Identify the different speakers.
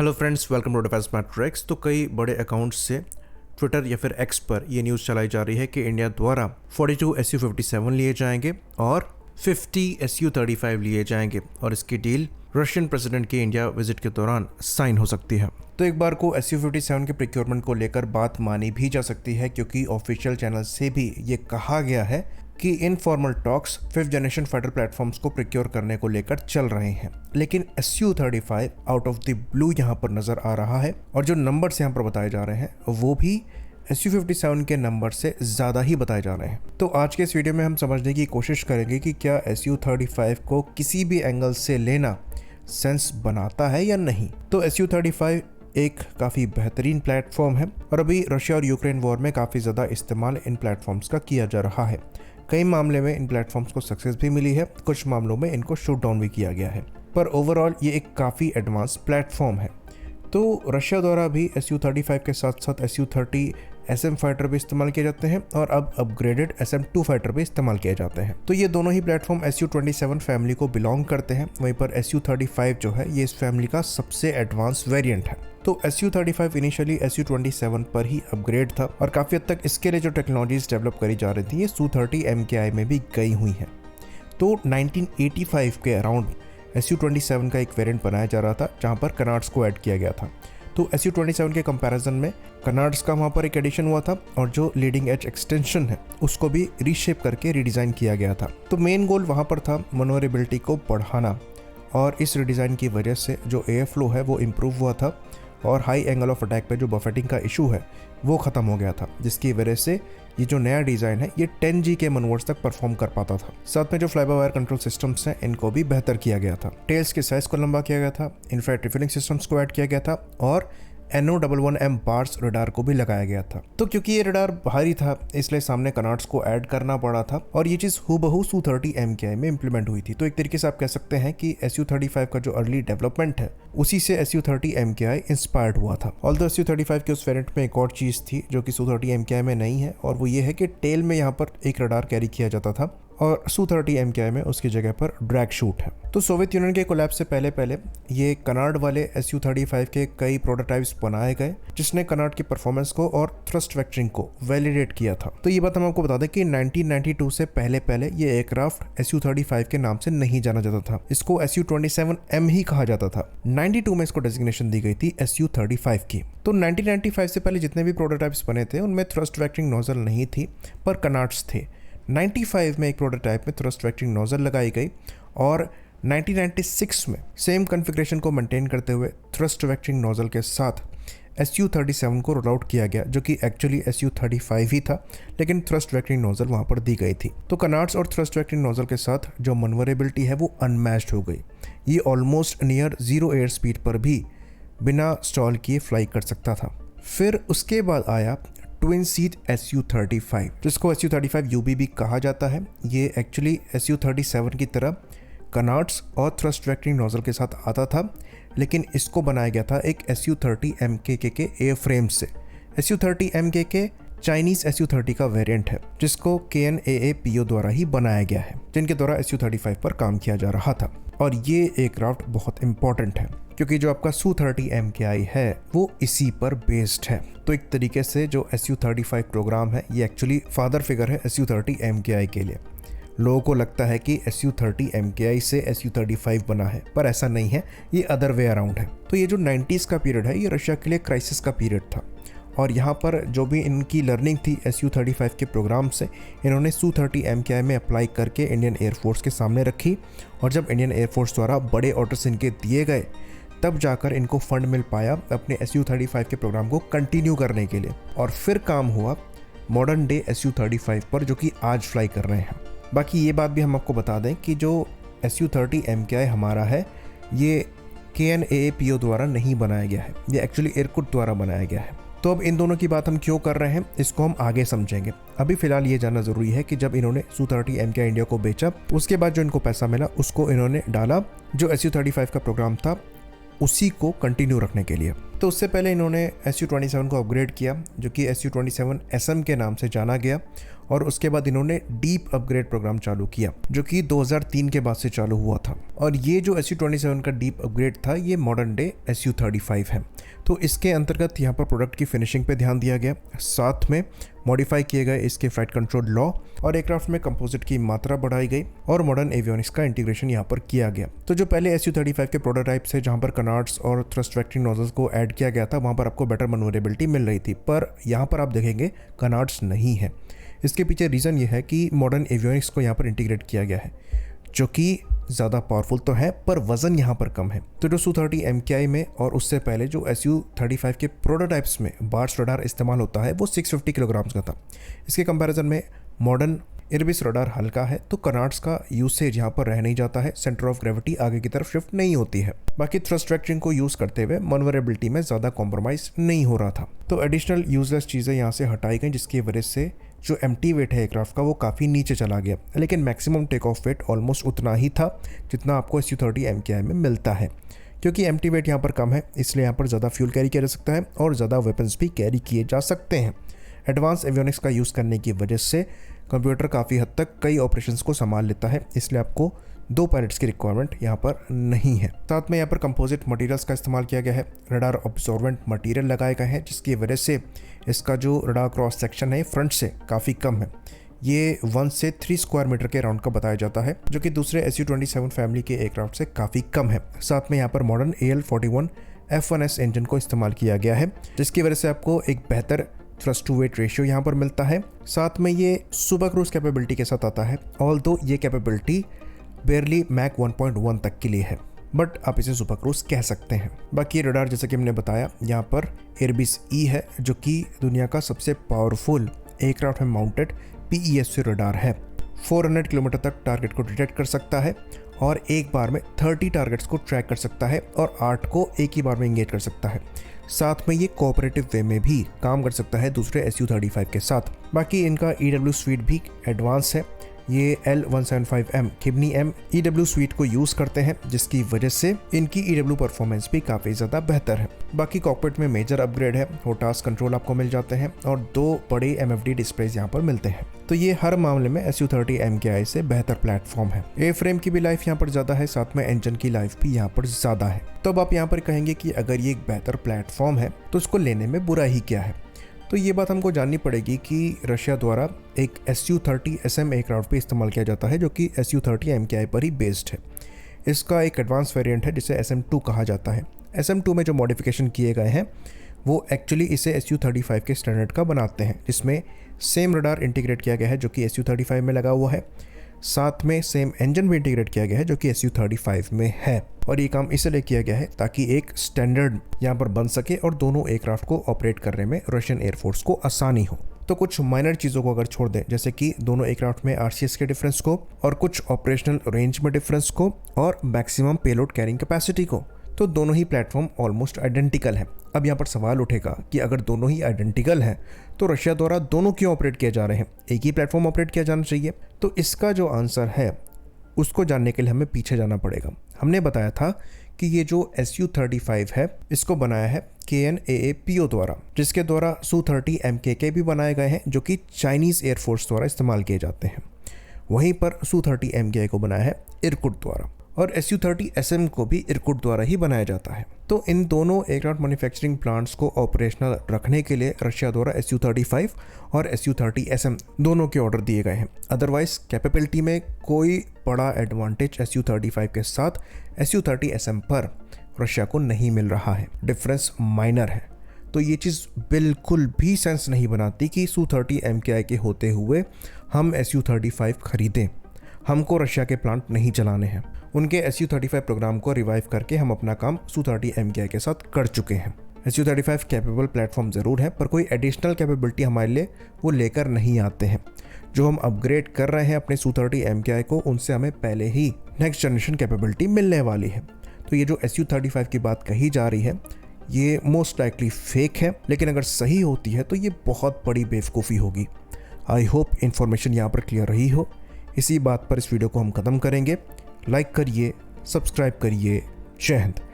Speaker 1: Hello friends, welcome to Defence Matrix. तो कई बड़े अकाउंट्स से ट्विटर या फिर एक्स पर ये न्यूज़ चलाई जा रही है कि इंडिया द्वारा 42 SU-57 लिए जाएंगे और 50 SU-35 लिए जाएंगे और इसकी डील रशियन प्रेसिडेंट के इंडिया विजिट के दौरान साइन हो सकती है। तो एक बार को SU-57 के प्रिक्योरमेंट को लेकर बात मानी भी जा सकती है, क्योंकि ऑफिशियल चैनल से भी ये कहा गया है कि informal talks 5th generation fighter platforms को प्रिक्योर करने को लेकर चल रहे हैं। लेकिन SU-35 out of the blue यहाँ पर नजर आ रहा है और जो नंबर्स यहाँ पर बताए जा रहे हैं वो भी SU-57 के नंबर से ज़्यादा ही बताए जा रहे हैं। तो आज के इस वीडियो में हम समझने की कोशिश करेंगे कि क्या SU-35 को किसी भी एंगल से लेना सेंस बनाता है या नहीं। तो SU-35 एक काफ़ी बेहतरीन प्लेटफॉर्म है और अभी रशिया और यूक्रेन वॉर में काफ़ी ज़्यादा इस्तेमाल इन प्लेटफॉर्म्स का किया जा रहा है। कई मामले में इन प्लेटफॉर्म्स को सक्सेस भी मिली है, कुछ मामलों में इनको शूट डाउन भी किया गया है, पर ओवरऑल ये एक काफ़ी एडवांस प्लेटफॉर्म है। तो रशिया द्वारा भी SU-35 के साथ साथ SU-30 SM फाइटर भी इस्तेमाल किए जाते हैं और अब अपग्रेडेड SM-2 फाइटर भी इस्तेमाल किए जाते हैं। तो ये दोनों ही प्लेटफॉर्म SU-27 फैमिली को बिलोंग करते हैं। वहीं पर SU-35 जो है ये इस फैमिली का सबसे एडवांस वेरिएंट है। तो SU-35 इनिशियली SU-27 पर ही अपग्रेड था और काफ़ी हद तक इसके लिए जो टेक्नोलॉजीज डेवलप करी जा रही थी ये Su-30 MKI में भी गई हुई हैं। तो 1985 के अराउंड SU-27 का एक वेरिएंट बनाया जा रहा था जहाँ पर कनार्ड्स को ऐड किया गया था। तो SU-27 के कंपैरिजन में कनार्ड्स का वहाँ पर एक एडिशन हुआ था और जो लीडिंग एज एक्सटेंशन है उसको भी रीशेप करके रीडिज़ाइन किया गया था। तो मेन गोल वहाँ पर था मनोरेबिलिटी को बढ़ाना और इस रिडिज़ाइन की वजह से जो एयर फ्लो है वो इम्प्रूव हुआ था और हाई एंगल ऑफ अटैक पे जो बफेटिंग का इशू है वो ख़त्म हो गया था, जिसकी वजह से ये जो नया डिज़ाइन है ये 10G के मनवर्स तक परफॉर्म कर पाता था। साथ में जो fly by wire control systems हैं इनको भी बेहतर किया गया था, टेल्स के साइज को लंबा किया गया था, इनफ्रारेड रिफिलिंग सिस्टम्स को ऐड किया गया था और NO11M बार्स रडार को भी लगाया गया था। तो क्योंकि ये रडार भारी था इसलिए सामने कनार्ड्स को ऐड करना पड़ा था और ये चीज़ हूबहू Su-30 MKI में इम्प्लीमेंट हुई थी। तो एक तरीके से आप कह सकते हैं कि SU-35 का जो अर्ली डेवलपमेंट है उसी से SU-30 MKI इंस्पायर्ड हुआ था। ऑल्दो SU-35 के उस वेरिएंट में एक और चीज़ थी जो कि Su-30 MKI में नहीं है और वो ये है कि टेल में यहाँ पर एक रडार कैरी किया जाता था और Su-30 MKI में उसकी जगह पर ड्रैग शूट है। तो सोवियत यूनियन के कोलैप्स से पहले ये कनार्ड वाले SU-35 के कई प्रोटोटाइप्स बनाए गए जिसने कनार्ड की परफॉर्मेंस को और थ्रस्ट वेक्टरिंग को वैलिडेट किया था। तो ये बात हम आपको बता दें कि 1992 से पहले ये एयरक्राफ्ट SU-35 के नाम से नहीं जाना जाता था, इसको SU-27M ही कहा जाता था। 92 में इसको डेजिग्नेशन दी गई थी SU-35 की। तो 1995 से पहले जितने भी प्रोटोटाइप्स बने थे उनमें थ्रस्ट वेक्टरिंग नोजल नहीं थी पर कनार्ड्स थे। 95 में एक प्रोटोटाइप में थ्रस्ट वेक्टरिंग नोजल लगाई गई और 1996 में सेम कॉन्फ़िगरेशन को मेंटेन करते हुए थ्रस्ट वेक्टरिंग नोजल के साथ SU-37 को रोल आउट किया गया, जो कि एक्चुअली SU-35 ही था, लेकिन थ्रस्ट वेक्टरिंग नोजल वहाँ पर दी गई थी। तो कनार्ड्स और थ्रस्ट वेक्टरिंग नोजल के साथ जो मनवरेबिलिटी है वो अनमैच्ड हो गई। ये ऑलमोस्ट नियर 0 एयर स्पीड पर भी बिना स्टॉल किए फ्लाई कर सकता था। फिर उसके बाद आया ट्विन सीट SU-35 जिसको SU-35UB भी कहा जाता है। ये एक्चुअली SU-37 की तरह कनार्ड्स और थ्रस्ट वेक्टरिंग नोजल के साथ आता था, लेकिन इसको बनाया गया था एक SU-30 MKK के एयर फ्रेम से। SU-30 MKK चाइनीज SU-30 का वेरिएंट है जिसको KN-AAPO द्वारा ही बनाया गया है, जिनके द्वारा SU-35 पर काम किया जा रहा था। और ये एयरक्राफ्ट बहुत इंपॉर्टेंट है क्योंकि जो आपका Su-30 MKI है वो इसी पर बेस्ड है। तो एक तरीके से जो SU-35 प्रोग्राम है ये एक्चुअली फादर फिगर है SU-30 MKI के लिए। लोगों को लगता है कि SU-30 MKI से SU-35 बना है, पर ऐसा नहीं है, ये अदर वे अराउंड है। तो ये जो 90s का पीरियड है ये रशिया के लिए क्राइसिस का पीरियड था और यहाँ पर जो भी इनकी लर्निंग थी SU-35 के प्रोग्राम से इन्होंने Su-30 MKI में अप्लाई करके इंडियन एयरफोर्स के सामने रखी और जब इंडियन एयरफोर्स द्वारा बड़े ऑर्डर्स इनके दिए गए तब जाकर इनको फंड मिल पाया अपने SU-35 के प्रोग्राम को कंटिन्यू करने के लिए और फिर काम हुआ मॉडर्न डे SU-35 पर जो कि आज फ्लाई कर रहे हैं। बाकी ये बात भी हम आपको बता दें कि जो SU-30 MKI हमारा है ये KN-AAPO द्वारा नहीं बनाया गया है, ये एक्चुअली एयरकुट द्वारा बनाया गया है। तो अब इन दोनों की बात हम क्यों कर रहे हैं इसको हम आगे समझेंगे। अभी फिलहाल ये जानना ज़रूरी है कि जब इन्होंने Su-30 MKI इंडिया को बेचा उसके बाद जो इनको पैसा मिला उसको इन्होंने डाला जो SU-35 का प्रोग्राम था उसी को कंटिन्यू रखने के लिए। तो उससे पहले इन्होंने SU-27 को अपग्रेड किया, जो कि SU-27 SM के नाम से जाना गया, और उसके बाद इन्होंने डीप अपग्रेड प्रोग्राम चालू किया, जो कि 2003 के बाद से चालू हुआ था। और ये जो SU-27 का डीप अपग्रेड था, ये मॉडर्न डे SU-35 है। तो इसके अंतर्गत यहाँ पर प्रोडक्ट की फिनिशिंग पे ध्यान दिया गया, साथ में मॉडिफाई किए गए इसके फ्लाइट कंट्रोल लॉ, और एयरक्राफ्ट में कंपोजिट की मात्रा बढ़ाई गई, और मॉडर्न एवियोनिक्स का इंटीग्रेशन यहाँ पर किया गया। तो जो पहले SU-35 के प्रोटोटाइप से जहाँ पर कनार्ड्स और थ्रस्ट वेक्टरिंग नोजल्स को ऐड किया गया था, वहाँ पर आपको बेटर मनूवरेबिलिटी मिल रही थी, पर यहाँ पर आप देखेंगे कनार्ड्स नहीं है। इसके पीछे रीज़न ये है कि मॉडर्न एवियोनिक्स को यहाँ पर इंटीग्रेट किया गया है, जो कि ज़्यादा पावरफुल तो है पर वज़न यहाँ पर कम है। तो जो SU-30 MKI में और उससे पहले जो SU-35 के प्रोटोटाइप्स में बार्स रडार इस्तेमाल होता है, वो 650 किलोग्राम्स का था। इसके कंपैरिजन में मॉडर्न इरबिस रडार हल्का है, तो कनार्ड्स का यूसेज यहाँ पर रह नहीं जाता है, सेंटर ऑफ ग्रेविटी आगे की तरफ शिफ्ट नहीं होती है। बाकी थ्रस्ट वेक्टरिंग को यूज़ करते हुए मनूवरेबिलिटी में ज़्यादा कॉम्प्रोमाइज़ नहीं हो रहा था। तो एडिशनल यूजलेस चीज़ें यहाँ से हटाई गई, जिसकी वजह से जो एम्प्टी वेट है एयरक्राफ्ट का वो काफ़ी नीचे चला गया, लेकिन maximum take off weight almost उतना ही था जितना आपको SU-30 MKI में मिलता है। क्योंकि एम्प्टी वेट यहाँ पर कम है, इसलिए यहाँ पर ज़्यादा फ्यूल कैरी किया जा सकता है और ज़्यादा वेपन्स भी कैरी किए जा सकते हैं। एडवांस एवियोनिक्स का यूज़ करने की वजह से कंप्यूटर काफ़ी हद तक कई ऑपरेशंस को संभाल लेता है, इसलिए आपको 2 पायलट्स की रिक्वायरमेंट यहाँ पर नहीं है। साथ में यहाँ पर कंपोजिट मटेरियल्स का इस्तेमाल किया गया है, रडार ऑब्जॉर्वेंट मटेरियल लगाए गए हैं, जिसकी वजह से इसका जो रडार क्रॉस सेक्शन है फ्रंट से काफ़ी कम है। ये 1 से 3 स्क्वायर मीटर के राउंड का बताया जाता है, जो कि दूसरे SU-27 फैमिली के एयरक्राफ्ट से काफ़ी कम है। साथ में यहाँ पर मॉडर्न AL-41 F1S इंजन को इस्तेमाल किया गया है, जिसकी वजह से आपको एक बेहतर थ्रस्ट टू वेट रेशियो यहाँ पर मिलता है। साथ में ये सुपर क्रूज कैपेबिलिटी के साथ आता है, ऑल्दो ये कैपेबिलिटी बेयरली मैक 1.1 तक के लिए है, बट आप इसे सुपर क्रूज कह सकते हैं। बाकी रडार जैसे कि हमने बताया, यहाँ पर एयरबिस E है, जो कि दुनिया का सबसे पावरफुल एयरक्राफ्ट में माउंटेड PESC रडार है। 400 किलोमीटर तक टारगेट को डिटेक्ट कर सकता है और एक बार में 30 टारगेट्स को ट्रैक कर सकता है और 8 को एक ही बार में इंगेज कर सकता है। साथ में ये कोऑपरेटिव वे में भी काम कर सकता है दूसरे SU-35 के साथ। बाकी इनका EW स्वीट भी एडवांस है, ये L175M किबनी M EW स्वीट को यूज़ करते हैं, जिसकी वजह से इनकी EW परफॉर्मेंस भी काफ़ी ज़्यादा बेहतर है। बाकी कॉकपिट में मेजर अपग्रेड है, होटास कंट्रोल आपको मिल जाते हैं और 2 बड़े MFD डिस्प्लेज यहाँ पर मिलते हैं। तो ये हर मामले में SU-30 MKI से बेहतर प्लेटफॉर्म है। ए फ्रेम की भी लाइफ यहाँ पर ज़्यादा है, साथ में इंजन की लाइफ भी यहाँ पर ज़्यादा है। तो अब आप यहाँ पर कहेंगे कि अगर ये एक बेहतर प्लेटफॉर्म है तो उसको लेने में बुरा ही क्या है। तो ये बात हमको जाननी पड़ेगी कि रशिया द्वारा एक SU-30 SM एयरक्राफ्ट पे इस्तेमाल किया जाता है, जो कि SU-30 MKI पर ही बेस्ड है। इसका एक एडवांस वेरिएंट है जिसे SM-2 कहा जाता है। SM-2 में जो मॉडिफिकेशन किए गए हैं वो एक्चुअली इसे SU-35 के स्टैंडर्ड का बनाते हैं, जिसमें सेम रडार इंटीग्रेट किया गया है जो कि SU-35 में लगा हुआ है, साथ में सेम इंजन भी इंटीग्रेट किया गया है जो कि SU-35 में है। और ये काम इसलिए किया गया है ताकि एक स्टैंडर्ड यहाँ पर बन सके और दोनों एयरक्राफ्ट को ऑपरेट करने में रशियन एयरफोर्स को आसानी हो। तो कुछ माइनर चीज़ों को अगर छोड़ दें, जैसे कि दोनों एयरक्राफ्ट में RCS के डिफरेंस को और कुछ ऑपरेशनल रेंज में डिफरेंस को और मैक्सिमम पेलोड कैरिंग कैपेसिटी को, तो दोनों ही प्लेटफॉर्म ऑलमोस्ट आइडेंटिकल है। अब यहाँ पर सवाल उठेगा कि अगर दोनों ही आइडेंटिकल हैं तो रशिया द्वारा दोनों क्यों ऑपरेट किए जा रहे हैं, एक ही प्लेटफॉर्म ऑपरेट किया जाना चाहिए। तो इसका जो आंसर है उसको जानने के लिए हमें पीछे जाना पड़ेगा। हमने बताया था कि ये जो SU-35 है इसको बनाया है KN-AAPO द्वारा, जिसके द्वारा SU-30 MKK भी बनाए गए हैं, जो कि चाइनीज़ एयरफोर्स द्वारा इस्तेमाल किए जाते हैं। वहीं पर SU-30 MKI को बनाया है इरकुट द्वारा, और SU-30 SM को भी इरकुट द्वारा ही बनाया जाता है। तो इन दोनों एयरक्राफ्ट मैन्युफैक्चरिंग प्लांट्स को ऑपरेशनल रखने के लिए रशिया द्वारा SU-35 और SU-30 SM दोनों के ऑर्डर दिए गए हैं। अदरवाइज कैपेबिलिटी में कोई बड़ा एडवांटेज SU-35 के साथ SU-30 SM पर रशिया को नहीं मिल रहा है, डिफरेंस माइनर है। तो ये चीज़ बिल्कुल भी सेंस नहीं बनाती कि SU-30 MKI के होते हुए हम SU-35 खरीदें। हमको रशिया के प्लांट नहीं चलाने हैं। उनके SU-35 प्रोग्राम को रिवाइव करके हम अपना काम SU-30 MKI के साथ कर चुके हैं। SU-35 कैपेबल प्लेटफॉर्म ज़रूर है, पर कोई एडिशनल कैपेबिलिटी हमारे लिए वो लेकर नहीं आते हैं। जो हम अपग्रेड कर रहे हैं अपने SU-30 MKI को, उनसे हमें पहले ही नेक्स्ट जनरेशन कैपेबिलिटी मिलने वाली है। तो ये जो SU-35 की बात कही जा रही है ये मोस्ट लाइकली फेक है, लेकिन अगर सही होती है तो ये बहुत बड़ी बेवकूफ़ी होगी। आई होप इन्फॉर्मेशन यहाँ पर क्लियर रही हो। इसी बात पर इस वीडियो को हम ख़त्म करेंगे। लाइक करिए, सब्सक्राइब करिए। जय हिंद।